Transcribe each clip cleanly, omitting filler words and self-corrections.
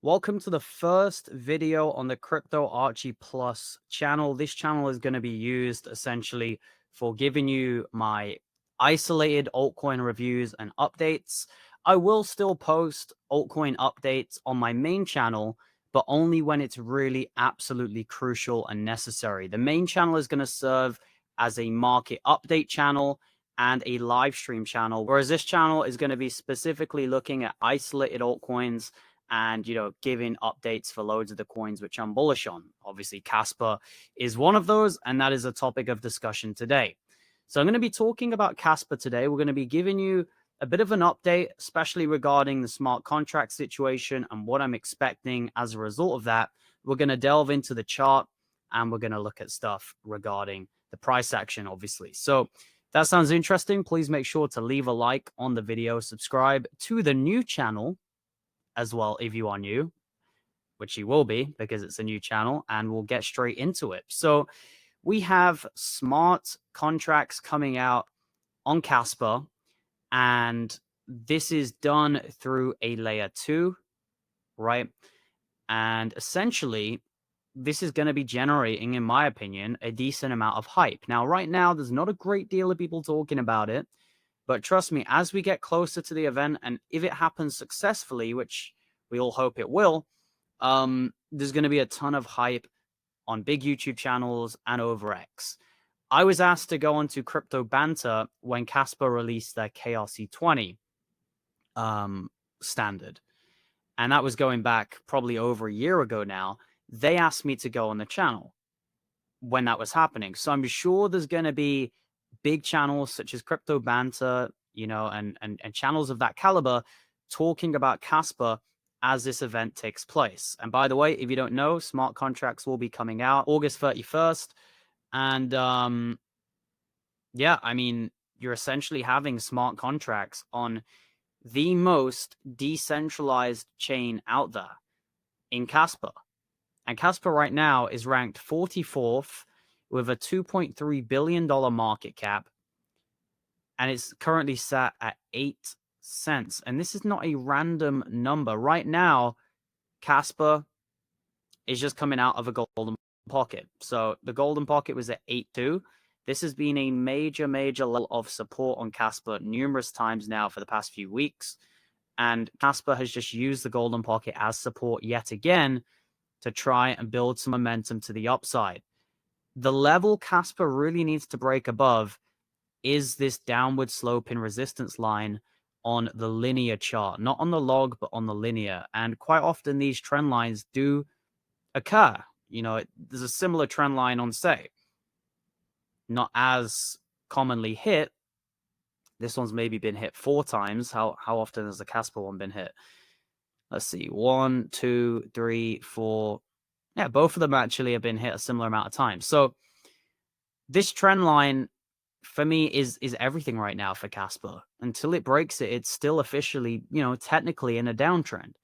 Welcome to the first video on the Crypto Archie Plus channel. This channel is going to be used essentially for giving you my isolated altcoin reviews and updates. I will still post altcoin updates on my main channel, but only when it's really absolutely crucial and necessary. The main channel is going to serve as a market update channel and a live stream channel, whereas this channel is going to be specifically looking at isolated altcoins and giving updates for loads of the coins which I'm bullish on. Obviously, Kaspa is one of those, and that is a topic of discussion today. So I'm going to be talking about Kaspa today. We're going to be giving you a bit of an update, especially regarding the smart contract situation and what I'm expecting as a result of that. We're going to delve into the chart and we're going to look at stuff regarding the price action, obviously. So that sounds interesting. Please make sure to leave a like on the video, subscribe to the new channel as well if you are new, which you will be because it's a new channel, and we'll get straight into it. So we have smart contracts coming out on Kaspa, and this is done through a layer 2, right? And essentially, this is going to be generating, in my opinion, a decent amount of hype. Now, right now, there's not a great deal of people talking about it, but trust me, as we get closer to the event, and if it happens successfully, which we all hope it will, there's going to be a ton of hype on big YouTube channels and over X. I was asked to go onto Crypto Banter when Kaspa released their KRC20 standard. And that was going back probably over a year ago now. They asked me to go on the channel when that was happening. So I'm sure there's going to be big channels such as Crypto Banter, and channels of that caliber talking about Kaspa as this event takes place. And by the way, if you don't know, smart contracts will be coming out August 31st. And yeah, I mean, you're essentially having smart contracts on the most decentralized chain out there in Kaspa. And Kaspa right now is ranked 44th with a $2.3 billion market cap. And it's currently sat at 8 cents. And this is not a random number. Right now, Kaspa is just coming out of a golden pocket. So the golden pocket was at 8.2. This has been a major level of support on Kaspa numerous times now for the past few weeks. And Kaspa has just used the golden pocket as support yet again to try and build some momentum to the upside. The level Kaspa really needs to break above is this downward sloping resistance line on the linear chart, not on the log, but on the linear. And quite often these trend lines do occur. There's a similar trend line on, say, not as commonly hit. This one's maybe been hit 4 times. How often has the Kaspa one been hit? Let's see, 1, 2, 3, 4. Yeah, both of them actually have been hit a similar amount of times. So this trend line for me is everything right now for Kaspa. Until it breaks it, it's still officially, technically in a downtrend.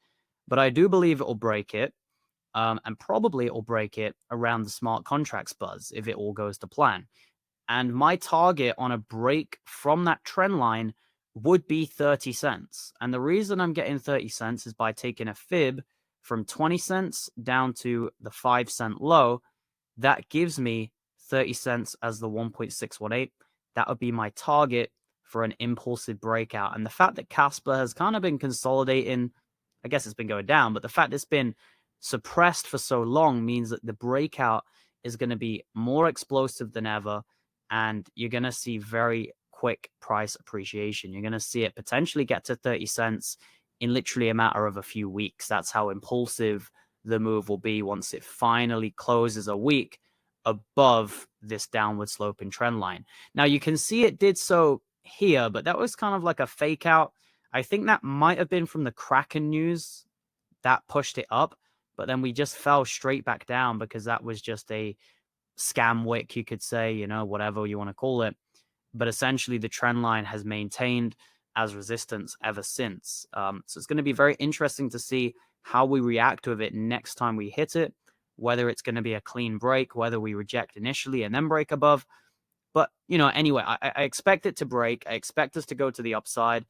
But I do believe it will break it. And probably it will break it around the smart contracts buzz if it all goes to plan. And my target on a break from that trend line would be 30 cents. And the reason I'm getting 30 cents is by taking a fib from 20 cents down to the 5-cent low. That gives me 30 cents as the 1.618. That would be my target for an impulsive breakout. And the fact that Kaspa has kind of been consolidating, I guess it's been going down, but the fact it's been suppressed for so long means that the breakout is going to be more explosive than ever. And you're going to see very quick price appreciation. You're going to see it potentially get to 30 cents in literally a matter of a few weeks. That's how impulsive the move will be once it finally closes a week above this downward sloping trend line. Now, you can see it did so here, but that was kind of like a fake out. I think that might have been from the Kraken news that pushed it up, but then we just fell straight back down because that was just a scam wick, you could say, whatever you want to call it. But essentially the trend line has maintained as resistance ever since. So it's going to be very interesting to see how we react with it next time we hit it, whether it's going to be a clean break, whether we reject initially and then break above. But, anyway, I expect it to break. I expect us to go to the upside.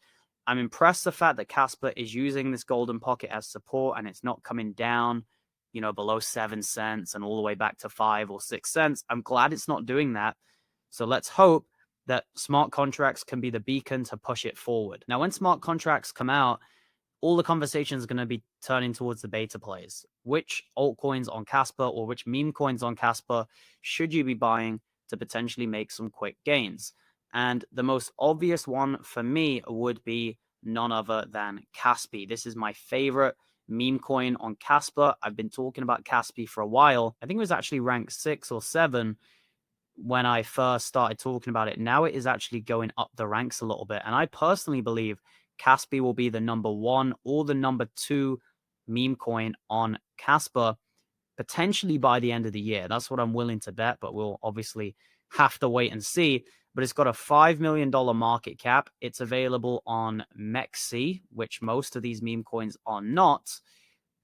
I'm impressed the fact that Kaspa is using this golden pocket as support and it's not coming down, you know, below 7 cents and all the way back to 5 or 6 cents. I'm glad it's not doing that. So let's hope that smart contracts can be the beacon to push it forward. Now, when smart contracts come out, all the conversation is going to be turning towards the beta plays. Which altcoins on Kaspa or which meme coins on Kaspa should you be buying to potentially make some quick gains? And the most obvious one for me would be none other than Kaspi. This is my favorite meme coin on Kaspa. I've been talking about Kaspi for a while. I think it was actually ranked 6 or 7 when I first started talking about it. Now it is actually going up the ranks a little bit. And I personally believe Kaspi will be the number 1 or the number 2 meme coin on Kaspa, potentially by the end of the year. That's what I'm willing to bet, but we'll obviously have to wait and see. But it's got a $5 million market cap. It's available on MEXC, which most of these meme coins are not.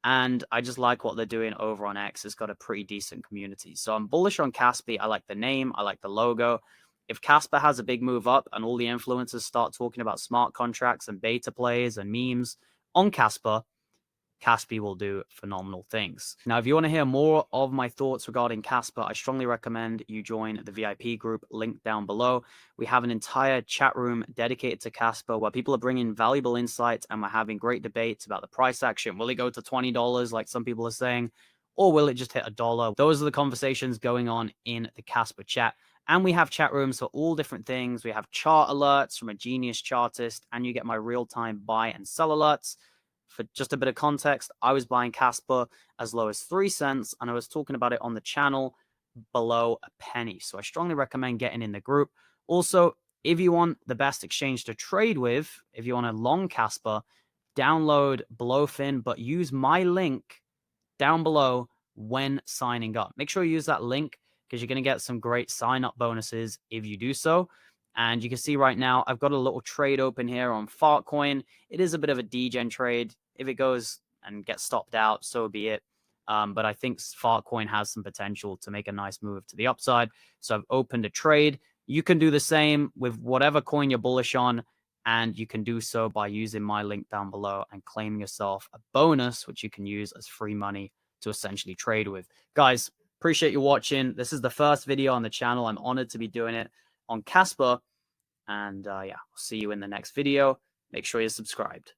And I just like what they're doing over on X. It's got a pretty decent community. So I'm bullish on Kaspi. I like the name. I like the logo. If Kaspa has a big move up and all the influencers start talking about smart contracts and beta plays and memes on Kaspa, Kaspi will do phenomenal things. Now, if you want to hear more of my thoughts regarding Kaspa, I strongly recommend you join the VIP group linked down below. We have an entire chat room dedicated to Kaspa where people are bringing valuable insights and we're having great debates about the price action. Will it go to $20 like some people are saying? Or will it just hit $1? Those are the conversations going on in the Kaspa chat. And we have chat rooms for all different things. We have chart alerts from a genius chartist, and you get my real-time buy and sell alerts. For just a bit of context, I was buying Kaspa as low as 3 cents, and I was talking about it on the channel below a penny. So I strongly recommend getting in the group. Also, if you want the best exchange to trade with, if you want a long Kaspa, download Blowfin, but use my link down below when signing up. Make sure you use that link because you're going to get some great sign-up bonuses if you do so. And you can see right now, I've got a little trade open here on Fartcoin. It is a bit of a degen trade. If it goes and gets stopped out, so be it. But I think Fartcoin has some potential to make a nice move to the upside. So I've opened a trade. You can do the same with whatever coin you're bullish on, and you can do so by using my link down below and claiming yourself a bonus, which you can use as free money to essentially trade with. Guys, appreciate you watching. This is the first video on the channel. I'm honored to be doing it on Kaspa. And yeah, I'll see you in the next video. Make sure you're subscribed.